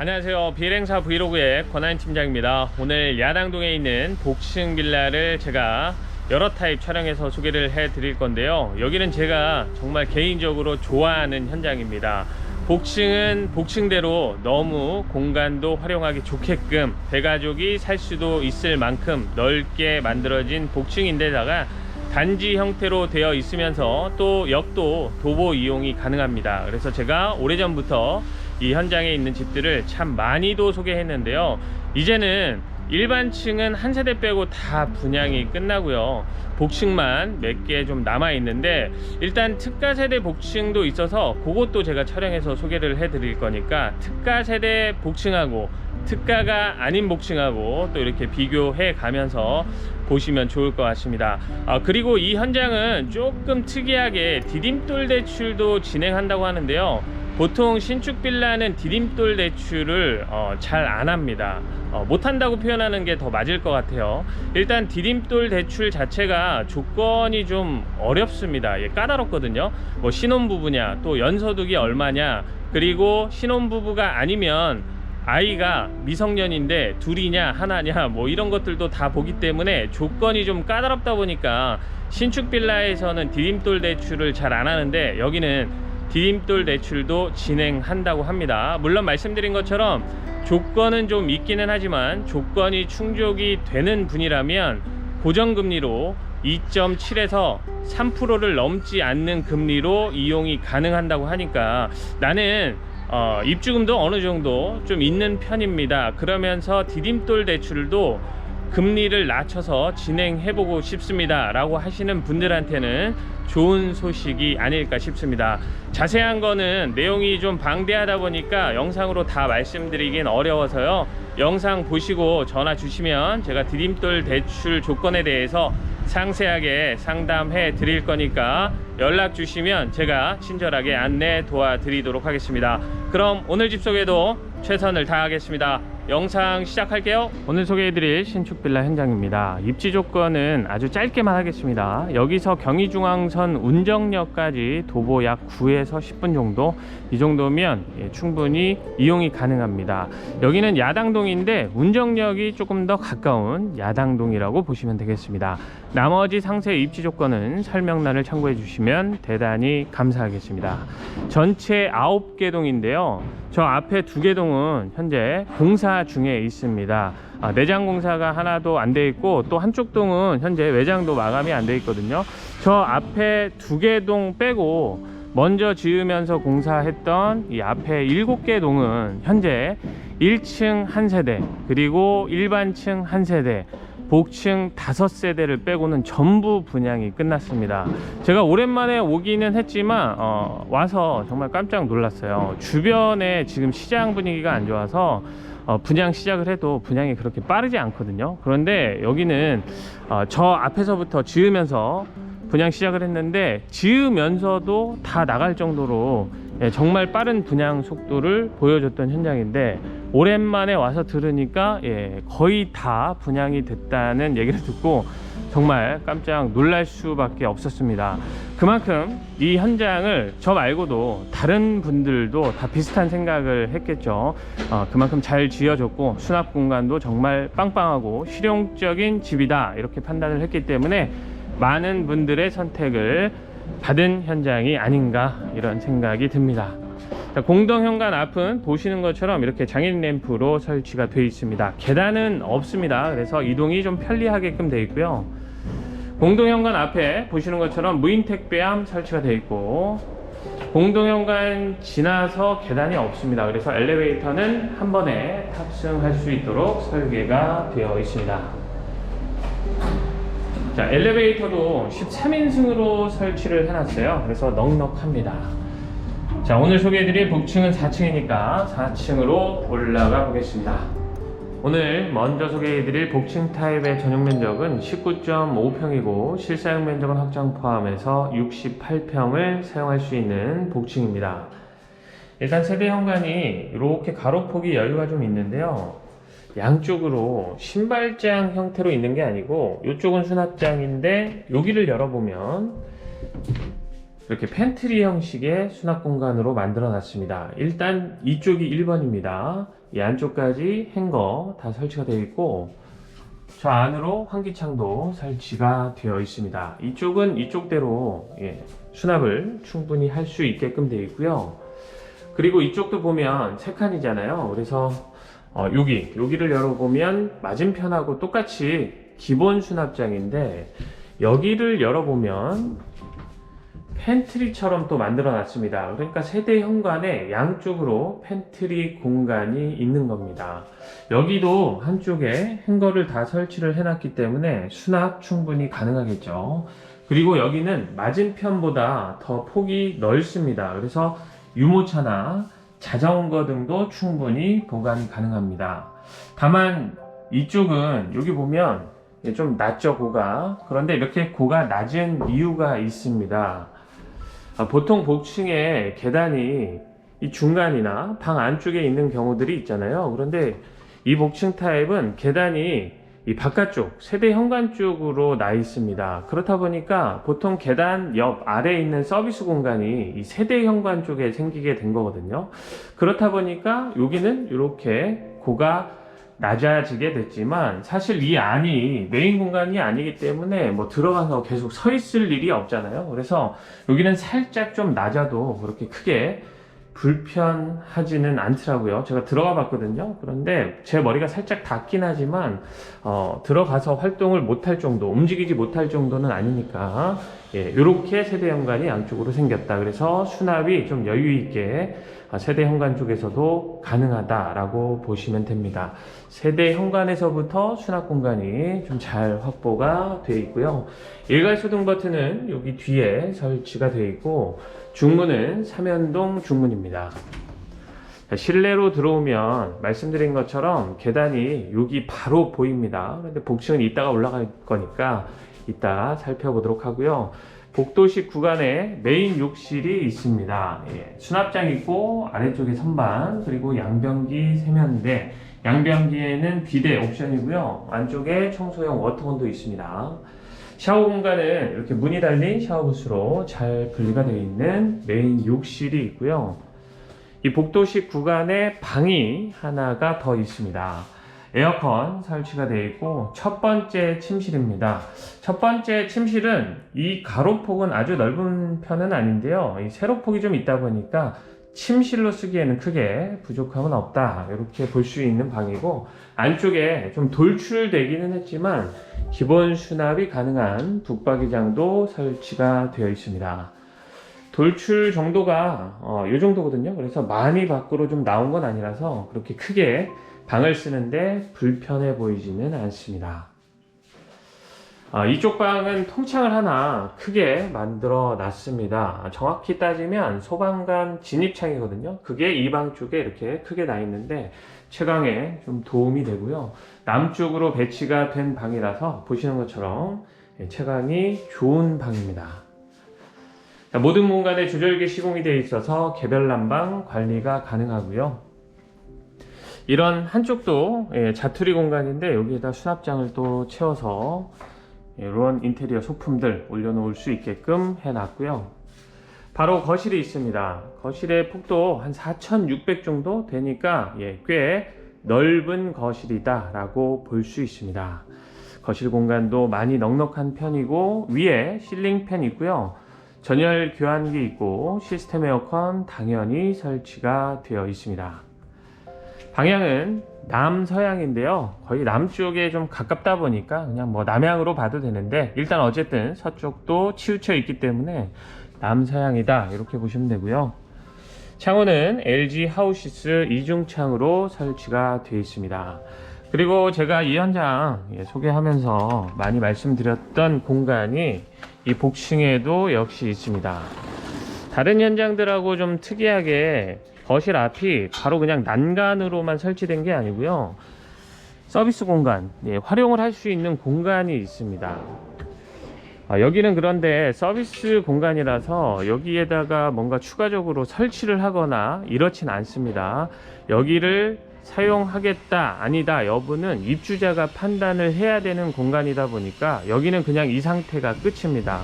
안녕하세요. 비행사 브이로그의 권한 팀장입니다. 오늘 야당동에 있는 복층 빌라를 제가 여러 타입 촬영해서 소개를 해 드릴 건데요. 여기는 제가 정말 개인적으로 좋아하는 현장입니다. 복층은 복층대로 너무 공간도 활용하기 좋게끔 대가족이 살 수도 있을 만큼 넓게 만들어진 복층인데다가 단지 형태로 되어 있으면서 또 역도 도보 이용이 가능합니다. 그래서 제가 오래전부터 이 현장에 있는 집들을 참 많이도 소개했는데요. 이제는 일반층은 한 세대 빼고 다 분양이 끝나고요. 복층만 몇 개 좀 남아 있는데 일단 특가 세대 복층도 있어서 그것도 제가 촬영해서 소개를 해 드릴 거니까 특가 세대 복층하고 특가가 아닌 복층하고 또 이렇게 비교해 가면서 보시면 좋을 것 같습니다. 그리고 이 현장은 조금 특이하게 디딤돌 대출도 진행한다고 하는데요. 보통 신축 빌라는 디딤돌 대출을 잘 안 합니다. 못한다고 표현하는 게 더 맞을 것 같아요. 일단 디딤돌 대출 자체가 조건이 좀 어렵습니다. 까다롭거든요. 뭐 신혼부부냐, 또 연소득이 얼마냐, 그리고 신혼부부가 아니면 아이가 미성년인데 둘이냐 하나냐 뭐 이런 것들도 다 보기 때문에 조건이 좀 까다롭다 보니까 신축 빌라에서는 디딤돌 대출을 잘 안 하는데 여기는 디딤돌 대출도 진행한다고 합니다. 물론 말씀드린 것처럼 조건은 좀 있기는 하지만 조건이 충족이 되는 분이라면 고정금리로 2.7에서 3%를 넘지 않는 금리로 이용이 가능한다고 하니까 나는 입주금도 어느 정도 좀 있는 편입니다. 그러면서 디딤돌 대출도 금리를 낮춰서 진행해보고 싶습니다 라고 하시는 분들한테는 좋은 소식이 아닐까 싶습니다. 자세한 거는 내용이 좀 방대하다 보니까 영상으로 다 말씀드리긴 어려워서요. 영상 보시고 전화 주시면 제가 디딤돌 대출 조건에 대해서 상세하게 상담해 드릴 거니까 연락 주시면 제가 친절하게 안내 도와드리도록 하겠습니다. 그럼 오늘 집 소개도 최선을 다하겠습니다. 영상 시작할게요. 오늘 소개해드릴 신축 빌라 현장입니다. 입지 조건은 아주 짧게만 하겠습니다. 여기서 경의중앙선 운정역까지 도보 약 9에서 10분 정도, 이 정도면 충분히 이용이 가능합니다. 여기는 야당동인데 운정역이 조금 더 가까운 야당동이라고 보시면 되겠습니다. 나머지 상세 입지 조건은 설명란을 참고해 주시면 대단히 감사하겠습니다. 전체 9개 동인데요. 저 앞에 2개 동은 현재 공사 중에 있습니다. 내장 공사가 하나도 안 돼 있고 또 한쪽 동은 현재 외장도 마감이 안 돼 있거든요. 저 앞에 2개 동 빼고 먼저 지으면서 공사했던 이 앞에 7개 동은 현재 1층 한 세대, 그리고 일반층 한 세대, 복층 5세대를 빼고는 전부 분양이 끝났습니다. 제가 오랜만에 오기는 했지만 와서 정말 깜짝 놀랐어요. 주변에 지금 시장 분위기가 안 좋아서 분양 시작을 해도 분양이 그렇게 빠르지 않거든요. 그런데 여기는 저 앞에서부터 지으면서 분양 시작을 했는데 지으면서도 다 나갈 정도로 정말 빠른 분양 속도를 보여줬던 현장인데 오랜만에 와서 들으니까 거의 다 분양이 됐다는 얘기를 듣고 정말 깜짝 놀랄 수밖에 없었습니다. 그만큼 이 현장을 저 말고도 다른 분들도 다 비슷한 생각을 했겠죠. 그만큼 잘 지어졌고 수납 공간도 정말 빵빵하고 실용적인 집이다 이렇게 판단을 했기 때문에 많은 분들의 선택을 받은 현장이 아닌가 이런 생각이 듭니다. 자, 공동 현관 앞은 보시는 것처럼 이렇게 장인 램프로 설치가 되어 있습니다. 계단은 없습니다. 그래서 이동이 좀 편리하게끔 되어 있고요. 공동 현관 앞에 보시는 것처럼 무인 택배함 설치가 되어 있고 공동 현관 지나서 계단이 없습니다. 그래서 엘리베이터는 한 번에 탑승할 수 있도록 설계가 되어 있습니다. 자, 엘리베이터도 13인승으로 설치를 해놨어요. 그래서 넉넉합니다. 자, 오늘 소개해드릴 복층은 4층이니까 4층으로 올라가 보겠습니다. 오늘 먼저 소개해드릴 복층 타입의 전용 면적은 19.5평이고 실사용 면적은 확장 포함해서 68평을 사용할 수 있는 복층입니다. 일단 세대 현관이 이렇게 가로폭이 여유가 좀 있는데요. 양쪽으로 신발장 형태로 있는 게 아니고 이쪽은 수납장인데 여기를 열어보면 이렇게 팬트리 형식의 수납 공간으로 만들어 놨습니다. 일단 이쪽이 1번입니다. 이 안쪽까지 행거 다 설치가 되어 있고, 저 안으로 환기창도 설치가 되어 있습니다. 이쪽은 이쪽대로 수납을 충분히 할 수 있게끔 되어 있고요. 그리고 이쪽도 보면 3칸이잖아요. 그래서 여기를 열어보면 맞은편하고 똑같이 기본 수납장인데, 여기를 열어보면 팬트리처럼 또 만들어 놨습니다. 그러니까 세대 현관에 양쪽으로 팬트리 공간이 있는 겁니다. 여기도 한쪽에 행거를 다 설치를 해놨기 때문에 수납 충분히 가능하겠죠. 그리고 여기는 맞은편보다 더 폭이 넓습니다. 그래서 유모차나 자전거 등도 충분히 보관 가능합니다. 다만 이쪽은 여기 보면 좀 낮죠, 고가. 그런데 이렇게 고가 낮은 이유가 있습니다. 보통 복층에 계단이 이 중간이나 방 안쪽에 있는 경우들이 있잖아요. 그런데 이 복층 타입은 계단이 이 바깥쪽 세대 현관 쪽으로 나 있습니다. 그렇다 보니까 보통 계단 옆 아래에 있는 서비스 공간이 이 세대 현관 쪽에 생기게 된 거거든요. 그렇다 보니까 여기는 이렇게 고가 낮아지게 됐지만, 사실 이 안이 메인 공간이 아니기 때문에 뭐 들어가서 계속 서 있을 일이 없잖아요. 그래서 여기는 살짝 좀 낮아도 그렇게 크게 불편하지는 않더라고요. 제가 들어가 봤거든요. 그런데 제 머리가 살짝 닿긴 하지만 들어가서 활동을 못할 정도, 움직이지 못할 정도는 아니니까 이렇게 세대 현관이 양쪽으로 생겼다. 그래서 수납이 좀 여유 있게 세대 현관 쪽에서도 가능하다라고 보시면 됩니다. 세대 현관에서부터 수납 공간이 좀 잘 확보가 되어 있고요. 일괄 소등 버튼은 여기 뒤에 설치가 되어 있고, 중문은 삼연동 중문입니다. 실내로 들어오면 말씀드린 것처럼 계단이 여기 바로 보입니다. 그런데 복층은 이따가 올라갈 거니까 이따 살펴보도록 하고요. 복도식 구간에 메인 욕실이 있습니다. 수납장 있고 아래쪽에 선반, 그리고 양변기 세면대, 양변기에는 비데 옵션이고요. 안쪽에 청소용 워터건도 있습니다. 샤워 공간은 이렇게 문이 달린 샤워부스로 잘 분리가 되어 있는 메인 욕실이 있고요. 이 복도식 구간에 방이 하나가 더 있습니다. 에어컨 설치가 되어 있고, 첫 번째 침실입니다. 첫 번째 침실은 이 가로폭은 아주 넓은 편은 아닌데요. 이 세로폭이 좀 있다 보니까 침실로 쓰기에는 크게 부족함은 없다, 이렇게 볼 수 있는 방이고, 안쪽에 좀 돌출되기는 했지만 기본 수납이 가능한 북박이장도 설치가 되어 있습니다. 돌출 정도가 이 정도거든요. 그래서 많이 밖으로 좀 나온 건 아니라서 그렇게 크게 방을 쓰는데 불편해 보이지는 않습니다. 이쪽 방은 통창을 하나 크게 만들어 놨습니다. 정확히 따지면 소방관 진입창이거든요. 그게 이 방 쪽에 이렇게 크게 나 있는데 채광에 좀 도움이 되고요. 남쪽으로 배치가 된 방이라서 보시는 것처럼 채광이 좋은 방입니다. 모든 공간에 조절기 시공이 되어 있어서 개별 난방 관리가 가능하고요. 이런 한쪽도 자투리 공간인데 여기에다 수납장을 또 채워서 이런 인테리어 소품들 올려놓을 수 있게끔 해놨고요. 바로 거실이 있습니다. 거실의 폭도 한 4,600 정도 되니까 꽤 넓은 거실이다 라고 볼 수 있습니다. 거실 공간도 많이 넉넉한 편이고, 위에 실링팬 있고요. 전열 교환기 있고, 시스템 에어컨 당연히 설치가 되어 있습니다. 방향은 남서향인데요. 거의 남쪽에 좀 가깝다 보니까 그냥 뭐 남향으로 봐도 되는데, 일단 어쨌든 서쪽도 치우쳐 있기 때문에 남서향이다 이렇게 보시면 되고요. 창호는 LG 하우시스 이중창으로 설치가 되어 있습니다. 그리고 제가 이 현장 소개하면서 많이 말씀드렸던 공간이 이 복층에도 역시 있습니다. 다른 현장들하고 좀 특이하게 거실 앞이 바로 그냥 난간으로만 설치된 게 아니고요. 서비스 공간, 활용을 할 수 있는 공간이 있습니다. 여기는 그런데 서비스 공간이라서 여기에다가 뭔가 추가적으로 설치를 하거나 이렇진 않습니다. 여기를 사용하겠다 아니다 여부는 입주자가 판단을 해야 되는 공간이다 보니까 여기는 그냥 이 상태가 끝입니다.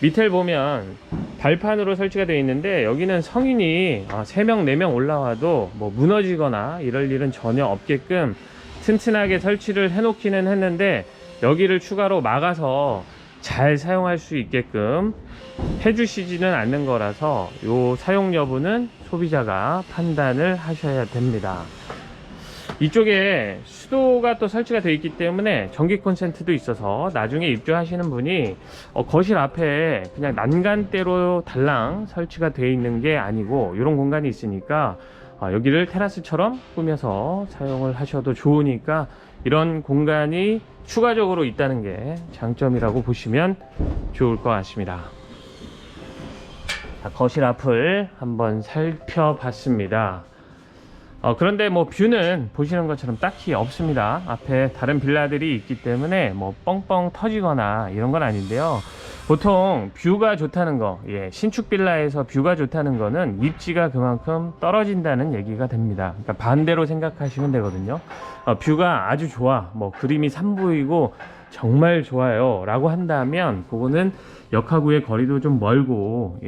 밑을 보면 발판으로 설치가 되어 있는데 여기는 성인이 3명 4명 올라와도 뭐 무너지거나 이럴 일은 전혀 없게끔 튼튼하게 설치를 해 놓기는 했는데, 여기를 추가로 막아서 잘 사용할 수 있게끔 해 주시지는 않는 거라서 요 사용 여부는 소비자가 판단을 하셔야 됩니다. 이쪽에 수도가 또 설치가 되어 있기 때문에 전기 콘센트도 있어서 나중에 입주하시는 분이 거실 앞에 그냥 난간대로 달랑 설치가 되어 있는 게 아니고 이런 공간이 있으니까 여기를 테라스처럼 꾸며서 사용을 하셔도 좋으니까 이런 공간이 추가적으로 있다는 게 장점이라고 보시면 좋을 것 같습니다. 자, 거실 앞을 한번 살펴봤습니다. 그런데 뭐 뷰는 보시는 것처럼 딱히 없습니다. 앞에 다른 빌라들이 있기 때문에 뭐 뻥뻥 터지거나 이런 건 아닌데요. 보통 뷰가 좋다는 거, 신축 빌라에서 뷰가 좋다는 거는 입지가 그만큼 떨어진다는 얘기가 됩니다. 그러니까 반대로 생각하시면 되거든요. 뷰가 아주 좋아, 뭐 그림이 산보이고 정말 좋아요 라고 한다면 그거는 역하구의 거리도 좀 멀고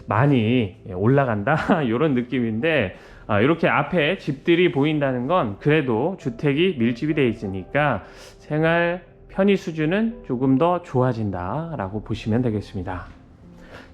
많이 올라간다 이런 느낌인데, 이렇게 앞에 집들이 보인다는 건 그래도 주택이 밀집이 되어 있으니까 생활 편의 수준은 조금 더 좋아진다 라고 보시면 되겠습니다.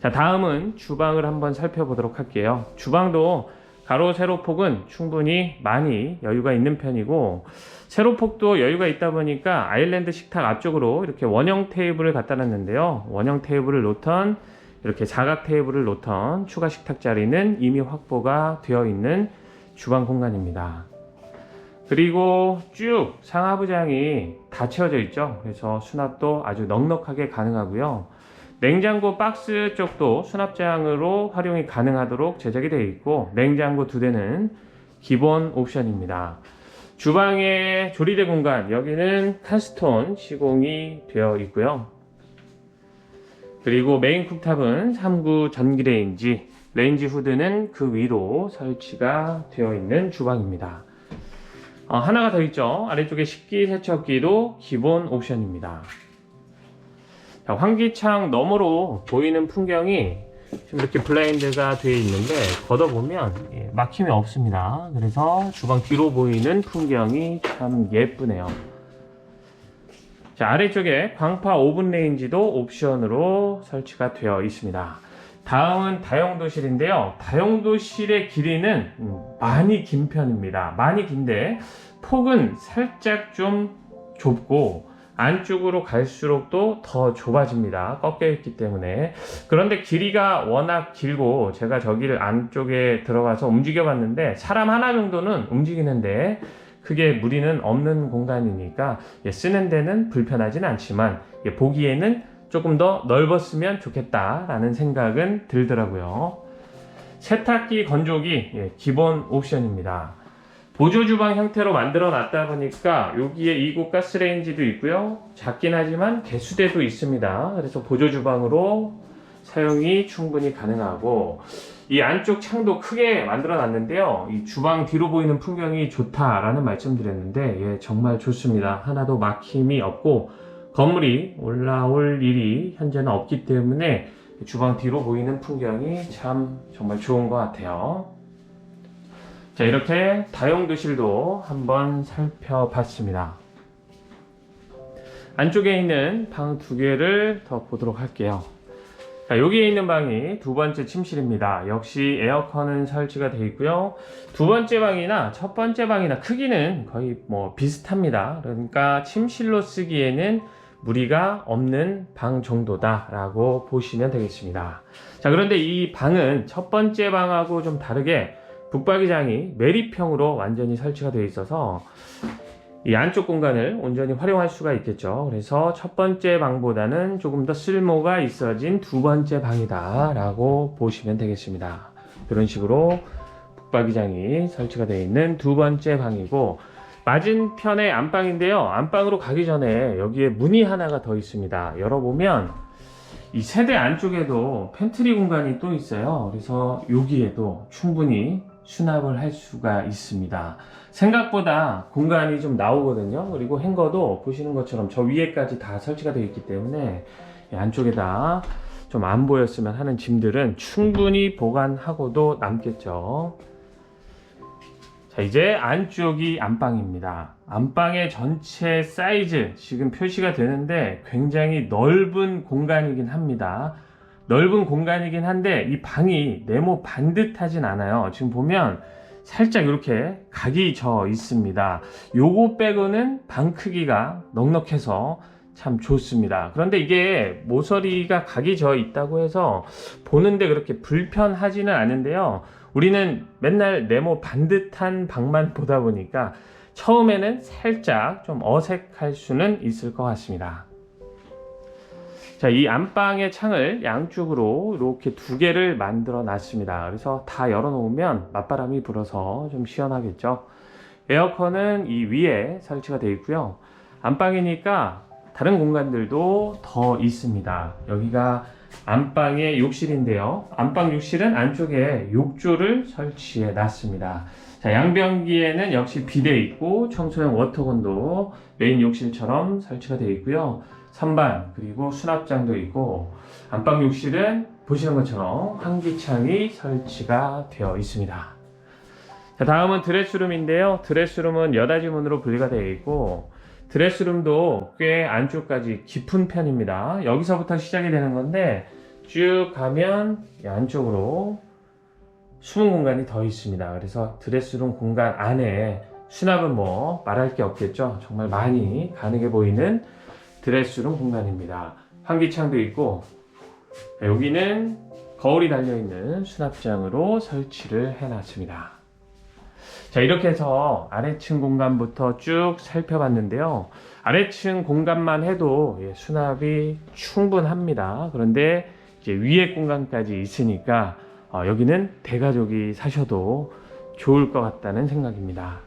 자, 다음은 주방을 한번 살펴보도록 할게요. 주방도 가로 세로폭은 충분히 많이 여유가 있는 편이고, 세로폭도 여유가 있다 보니까 아일랜드 식탁 앞쪽으로 이렇게 원형 테이블을 갖다 놨는데요. 원형 테이블을 놓던 이렇게 사각 테이블을 놓던 추가 식탁 자리는 이미 확보가 되어 있는 주방 공간입니다. 그리고 쭉 상하부장이 다 채워져 있죠. 그래서 수납도 아주 넉넉하게 가능하고요. 냉장고 박스 쪽도 수납장으로 활용이 가능하도록 제작이 되어 있고, 냉장고 2대는 기본 옵션입니다. 주방의 조리대 공간, 여기는 카스톤 시공이 되어 있고요. 그리고 메인 쿡탑은 3구 전기레인지, 레인지 후드는 그 위로 설치가 되어 있는 주방입니다. 하나가 더 있죠. 아래쪽에 식기세척기도 기본 옵션입니다. 자, 환기창 너머로 보이는 풍경이 지금 이렇게 블라인드가 되어 있는데 걷어보면 막힘이 없습니다. 그래서 주방 뒤로 보이는 풍경이 참 예쁘네요. 자, 아래쪽에 광파 오븐 레인지도 옵션으로 설치가 되어 있습니다. 다음은 다용도실인데요. 다용도실의 길이는 많이 긴 편입니다. 많이 긴데 폭은 살짝 좀 좁고 안쪽으로 갈수록 또 더 좁아집니다. 꺾여 있기 때문에. 그런데 길이가 워낙 길고 제가 저기를 안쪽에 들어가서 움직여 봤는데 사람 하나 정도는 움직이는데 크게 무리는 없는 공간이니까 쓰는 데는 불편하진 않지만 보기에는 조금 더 넓었으면 좋겠다라는 생각은 들더라고요. 세탁기, 건조기 기본 옵션입니다. 보조주방 형태로 만들어 놨다 보니까 여기에 2구 가스레인지도 있고요. 작긴 하지만 개수대도 있습니다. 그래서 보조주방으로 사용이 충분히 가능하고, 이 안쪽 창도 크게 만들어 놨는데요. 이 주방 뒤로 보이는 풍경이 좋다라는 말씀 드렸는데 정말 좋습니다. 하나도 막힘이 없고 건물이 올라올 일이 현재는 없기 때문에 주방 뒤로 보이는 풍경이 참 정말 좋은 것 같아요. 자, 이렇게 다용도실도 한번 살펴봤습니다. 안쪽에 있는 방 2개를 더 보도록 할게요. 자, 여기에 있는 방이 2번째 침실입니다. 역시 에어컨은 설치가 되어 있고요. 2번째 방이나 첫 번째 방이나 크기는 거의 뭐 비슷합니다. 그러니까 침실로 쓰기에는 무리가 없는 방 정도다 라고 보시면 되겠습니다. 자, 그런데 이 방은 첫 번째 방하고 좀 다르게 북박이장이 매립형으로 완전히 설치가 되어 있어서 이 안쪽 공간을 온전히 활용할 수가 있겠죠. 그래서 첫 번째 방보다는 조금 더 쓸모가 있어진 2번째 방이다 라고 보시면 되겠습니다. 이런 식으로 북박이장이 설치가 되어 있는 2번째 방이고, 맞은편에 안방인데요. 안방으로 가기 전에 여기에 문이 하나가 더 있습니다. 열어보면 이 세대 안쪽에도 팬트리 공간이 또 있어요. 그래서 여기에도 충분히 수납을 할 수가 있습니다. 생각보다 공간이 좀 나오거든요. 그리고 행거도 보시는 것처럼 저 위에까지 다 설치가 되어 있기 때문에 안쪽에다 좀 안 보였으면 하는 짐들은 충분히 보관하고도 남겠죠. 자, 이제 안쪽이 안방입니다. 안방의 전체 사이즈 지금 표시가 되는데 굉장히 넓은 공간이긴 합니다. 넓은 공간이긴 한데 이 방이 네모 반듯하진 않아요. 지금 보면 살짝 이렇게 각이 져 있습니다. 요거 빼고는 방 크기가 넉넉해서 참 좋습니다. 그런데 이게 모서리가 각이 져 있다고 해서 보는데 그렇게 불편하지는 않은데요. 우리는 맨날 네모 반듯한 방만 보다 보니까 처음에는 살짝 좀 어색할 수는 있을 것 같습니다. 자, 이 안방의 창을 양쪽으로 이렇게 두 개를 만들어 놨습니다. 그래서 다 열어 놓으면 맞바람이 불어서 좀 시원하겠죠. 에어컨은 이 위에 설치가 되어 있고요. 안방이니까 다른 공간들도 더 있습니다. 여기가 안방의 욕실인데요. 안방 욕실은 안쪽에 욕조를 설치해 놨습니다. 자, 양변기에는 역시 비데 있고 청소용 워터건도 메인 욕실처럼 설치가 되어 있고요. 선반 그리고 수납장도 있고 안방 욕실은 보시는 것처럼 환기창이 설치가 되어 있습니다. 자, 다음은 드레스룸인데요. 드레스룸은 여닫이 문으로 분리가 되어 있고 드레스룸도 꽤 안쪽까지 깊은 편입니다. 여기서부터 시작이 되는 건데 쭉 가면 이 안쪽으로 숨은 공간이 더 있습니다. 그래서 드레스룸 공간 안에 수납은 뭐 말할 게 없겠죠. 정말 많이 가능해 보이는 드레스룸 공간입니다. 환기창도 있고 여기는 거울이 달려있는 수납장으로 설치를 해놨습니다. 자, 이렇게 해서 아래층 공간부터 쭉 살펴봤는데요. 아래층 공간만 해도 수납이 충분합니다. 그런데 이제 위에 공간까지 있으니까 여기는 대가족이 사셔도 좋을 것 같다는 생각입니다.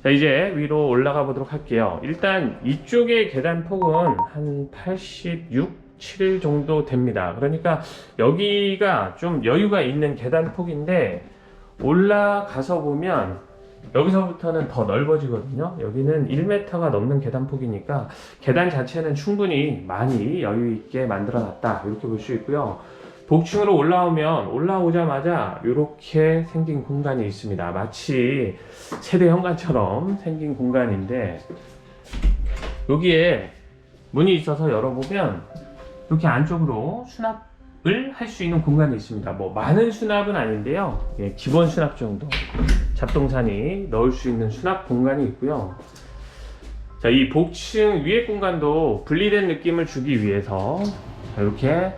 자, 이제 위로 올라가 보도록 할게요. 일단 이쪽의 계단 폭은 한 86, 7 정도 됩니다. 그러니까 여기가 좀 여유가 있는 계단 폭인데 올라가서 보면 여기서부터는 더 넓어지거든요. 여기는 1m가 넘는 계단 폭이니까 계단 자체는 충분히 많이 여유 있게 만들어 놨다 이렇게 볼 수 있고요. 복층으로 올라오자마자 이렇게 생긴 공간이 있습니다. 마치 세대 현관처럼 생긴 공간인데 여기에 문이 있어서 열어보면 이렇게 안쪽으로 수납을 할 수 있는 공간이 있습니다. 뭐 많은 수납은 아닌데요. 기본 수납 정도 잡동사니 넣을 수 있는 수납 공간이 있고요. 자, 이 복층 위에 공간도 분리된 느낌을 주기 위해서 이렇게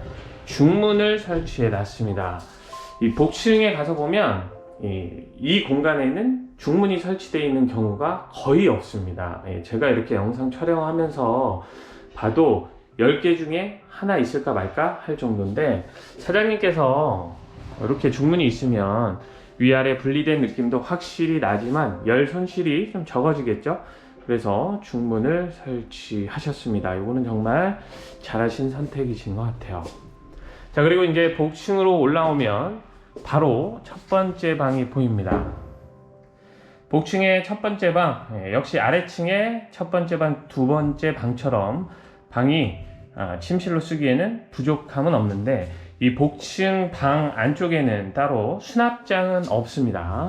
중문을 설치해 놨습니다. 이 복층에 가서 보면 이 공간에는 중문이 설치되어 있는 경우가 거의 없습니다. 제가 이렇게 영상 촬영하면서 봐도 10개 중에 하나 있을까 말까 할 정도인데 사장님께서 이렇게 중문이 있으면 위아래 분리된 느낌도 확실히 나지만 열 손실이 좀 적어지겠죠. 그래서 중문을 설치하셨습니다. 이거는 정말 잘하신 선택이신 것 같아요. 자, 그리고 이제 복층으로 올라오면 바로 첫 번째 방이 보입니다. 복층의 첫 번째 방, 역시 아래층의 첫 번째 방, 두 번째 방처럼 방이 침실로 쓰기에는 부족함은 없는데 이 복층 방 안쪽에는 따로 수납장은 없습니다.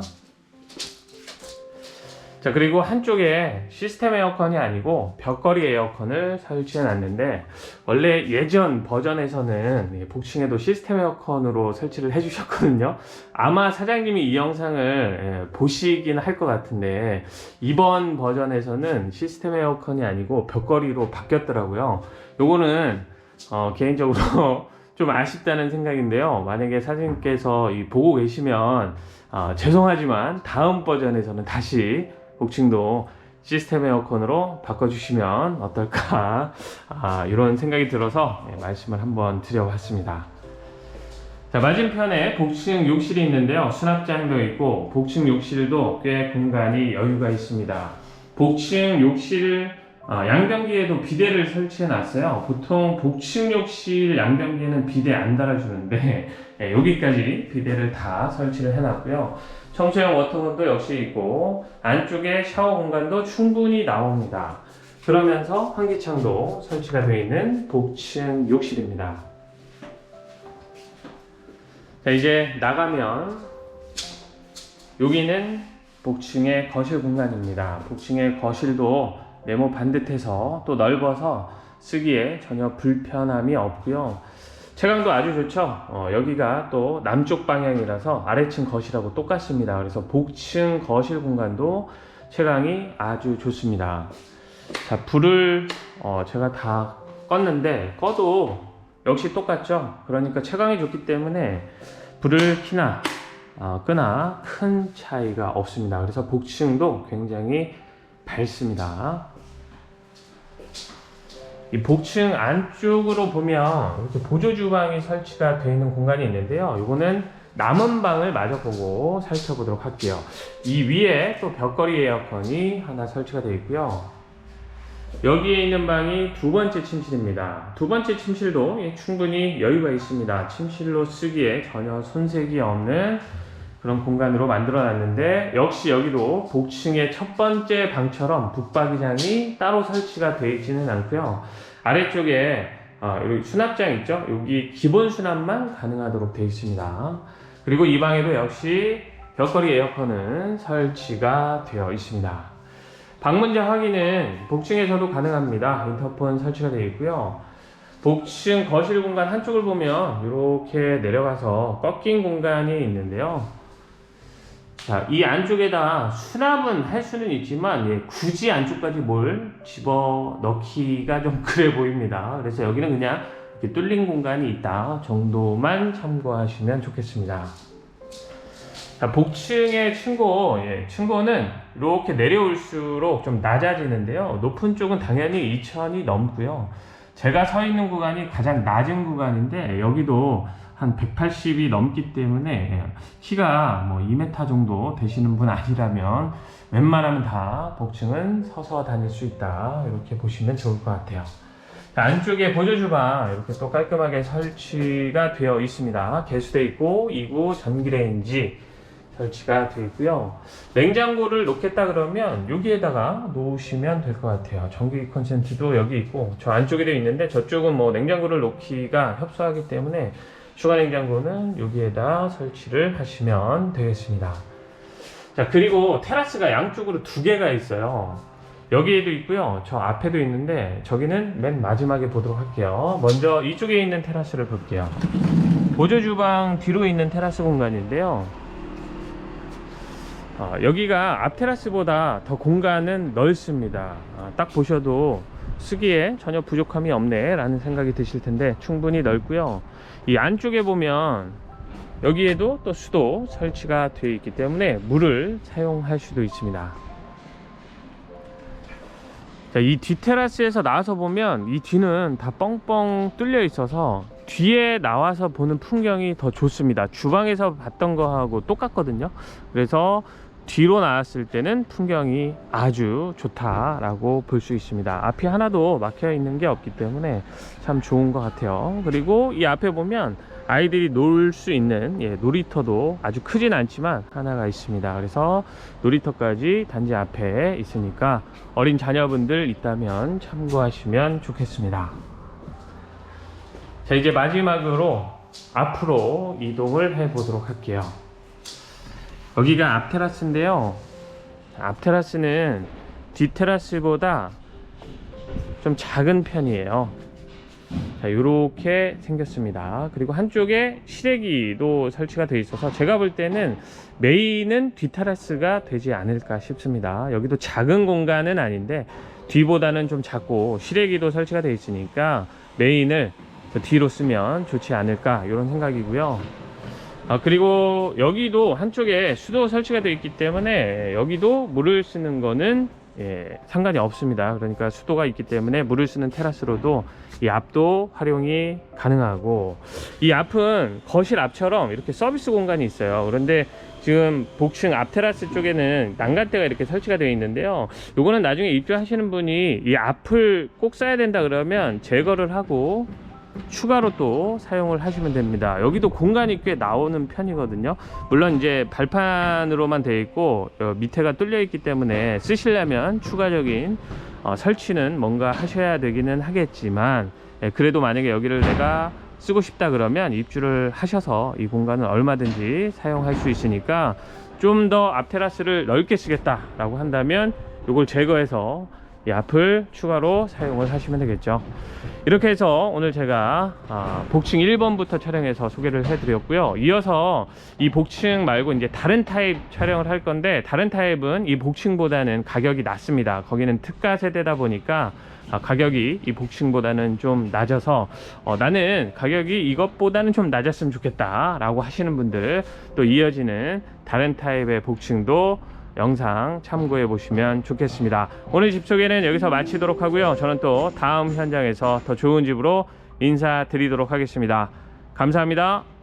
자, 그리고 한쪽에 시스템 에어컨이 아니고 벽걸이 에어컨을 설치해 놨는데 원래 예전 버전에서는 복층에도 시스템 에어컨으로 설치를 해 주셨거든요. 아마 사장님이 이 영상을 보시긴 할 것 같은데 이번 버전에서는 시스템 에어컨이 아니고 벽걸이로 바뀌었더라고요. 요거는 개인적으로 좀 아쉽다는 생각인데요. 만약에 사장님께서 보고 계시면 죄송하지만 다음 버전에서는 다시 복층도 시스템 에어컨으로 바꿔주시면 어떨까 이런 생각이 들어서 말씀을 한번 드려봤습니다. 자, 맞은편에 복층 욕실이 있는데요. 수납장도 있고 복층 욕실도 꽤 공간이 여유가 있습니다. 복층 욕실 양변기에도 비데를 설치해 놨어요. 보통 복층 욕실 양변기에는 비데 안 달아주는데 여기까지 비데를 다 설치를 해 놨고요. 청소용 워터건도 역시 있고 안쪽에 샤워 공간도 충분히 나옵니다. 그러면서 환기창도 설치가 되어 있는 복층 욕실입니다. 자, 이제 나가면 여기는 복층의 거실 공간입니다. 복층의 거실도 네모 반듯해서 또 넓어서 쓰기에 전혀 불편함이 없고요. 채광도 아주 좋죠. 여기가 또 남쪽 방향이라서 아래층 거실하고 똑같습니다. 그래서 복층 거실 공간도 채광이 아주 좋습니다. 자, 불을 제가 다 껐는데 꺼도 역시 똑같죠. 그러니까 채광이 좋기 때문에 불을 켜나 끄나 큰 차이가 없습니다. 그래서 복층도 굉장히 밝습니다. 이 복층 안쪽으로 보면 이렇게 보조 주방이 설치가 되어 있는 공간이 있는데요. 이거는 남은 방을 마저 보고 살펴보도록 할게요. 이 위에 또 벽걸이 에어컨이 하나 설치가 되어 있고요. 여기에 있는 방이 두 번째 침실입니다. 두 번째 침실도 충분히 여유가 있습니다. 침실로 쓰기에 전혀 손색이 없는 그런 공간으로 만들어 놨는데, 역시 여기도 복층의 첫 번째 방처럼 붙박이장이 따로 설치가 되어 있지는 않고요. 아래쪽에 여기 수납장 있죠? 여기 기본 수납만 가능하도록 되어 있습니다. 그리고 이 방에도 역시 벽걸이 에어컨은 설치가 되어 있습니다. 방문자 확인은 복층에서도 가능합니다. 인터폰 설치가 되어 있고요. 복층 거실 공간 한쪽을 보면 이렇게 내려가서 꺾인 공간이 있는데요. 자, 이 안쪽에다 수납은 할 수는 있지만 굳이 안쪽까지 뭘 집어넣기가 좀 그래 보입니다. 그래서 여기는 그냥 이렇게 뚫린 공간이 있다 정도만 참고하시면 좋겠습니다. 자, 복층의 층고는 이렇게 내려올수록 좀 낮아지는데요. 높은 쪽은 당연히 2000이 넘고요. 제가 서 있는 구간이 가장 낮은 구간인데 여기도 한 180이 넘기 때문에 키가 뭐 2m 정도 되시는 분 아니라면 웬만하면 다 복층은 서서 다닐 수 있다, 이렇게 보시면 좋을 것 같아요. 자, 안쪽에 보조 주방 이렇게 또 깔끔하게 설치가 되어 있습니다. 개수대 있고 2구 전기레인지 설치가 되어 있고요. 냉장고를 놓겠다 그러면 여기에다가 놓으시면 될 것 같아요. 전기 콘센트도 여기 있고 저 안쪽에도 있는데 저쪽은 뭐 냉장고를 놓기가 협소하기 때문에 추가 냉장고는 여기에다 설치를 하시면 되겠습니다. 자, 그리고 테라스가 양쪽으로 두 개가 있어요. 여기에도 있고요. 저 앞에도 있는데 저기는 맨 마지막에 보도록 할게요. 먼저 이쪽에 있는 테라스를 볼게요. 보조 주방 뒤로 있는 테라스 공간인데요. 여기가 앞 테라스보다 더 공간은 넓습니다. 딱 보셔도 쓰기에 전혀 부족함이 없네 라는 생각이 드실 텐데 충분히 넓고요. 이 안쪽에 보면 여기에도 또 수도 설치가 되어 있기 때문에 물을 사용할 수도 있습니다. 자, 이 뒤 테라스에서 나와서 보면 이 뒤는 다 뻥뻥 뚫려 있어서 뒤에 나와서 보는 풍경이 더 좋습니다. 주방에서 봤던 거하고 똑같거든요. 그래서 뒤로 나왔을 때는 풍경이 아주 좋다라고 볼 수 있습니다. 앞이 하나도 막혀 있는 게 없기 때문에 참 좋은 것 같아요. 그리고 이 앞에 보면 아이들이 놀 수 있는 놀이터도 아주 크진 않지만 하나가 있습니다. 그래서 놀이터까지 단지 앞에 있으니까 어린 자녀분들 있다면 참고하시면 좋겠습니다. 자, 이제 마지막으로 앞으로 이동을 해 보도록 할게요. 여기가 앞 테라스인데요. 앞 테라스는 뒷 테라스보다 좀 작은 편이에요. 자, 이렇게 생겼습니다. 그리고 한쪽에 실외기도 설치가 되어 있어서 제가 볼 때는 메인은 뒷 테라스가 되지 않을까 싶습니다. 여기도 작은 공간은 아닌데 뒤보다는 좀 작고 실외기도 설치가 되어 있으니까 메인을 뒤로 쓰면 좋지 않을까, 이런 생각이고요. 그리고 여기도 한쪽에 수도 설치가 되어 있기 때문에 여기도 물을 쓰는 거는 상관이 없습니다. 그러니까 수도가 있기 때문에 물을 쓰는 테라스로도 이 앞도 활용이 가능하고, 이 앞은 거실 앞처럼 이렇게 서비스 공간이 있어요. 그런데 지금 복층 앞 테라스 쪽에는 난간대가 이렇게 설치가 되어 있는데요. 요거는 나중에 입주하시는 분이 이 앞을 꼭 써야 된다 그러면 제거를 하고 추가로 또 사용을 하시면 됩니다. 여기도 공간이 꽤 나오는 편이거든요. 물론 이제 발판으로만 되어 있고 밑에가 뚫려 있기 때문에 쓰시려면 추가적인 설치는 뭔가 하셔야 되기는 하겠지만, 그래도 만약에 여기를 내가 쓰고 싶다 그러면 입주를 하셔서 이 공간은 얼마든지 사용할 수 있으니까, 좀 더 앞 테라스를 넓게 쓰겠다 라고 한다면 이걸 제거해서 이 앞을 추가로 사용을 하시면 되겠죠. 이렇게 해서 오늘 제가 복층 1번부터 촬영해서 소개를 해 드렸고요. 이어서 이 복층 말고 이제 다른 타입 촬영을 할 건데, 다른 타입은 이 복층보다는 가격이 낮습니다. 거기는 특가 세대다 보니까 가격이 이 복층보다는 좀 낮아서 나는 가격이 이것보다는 좀 낮았으면 좋겠다 라고 하시는 분들, 또 이어지는 다른 타입의 복층도 영상 참고해 보시면 좋겠습니다. 오늘 집 소개는 여기서 마치도록 하고요. 저는 또 다음 현장에서 더 좋은 집으로 인사드리도록 하겠습니다. 감사합니다.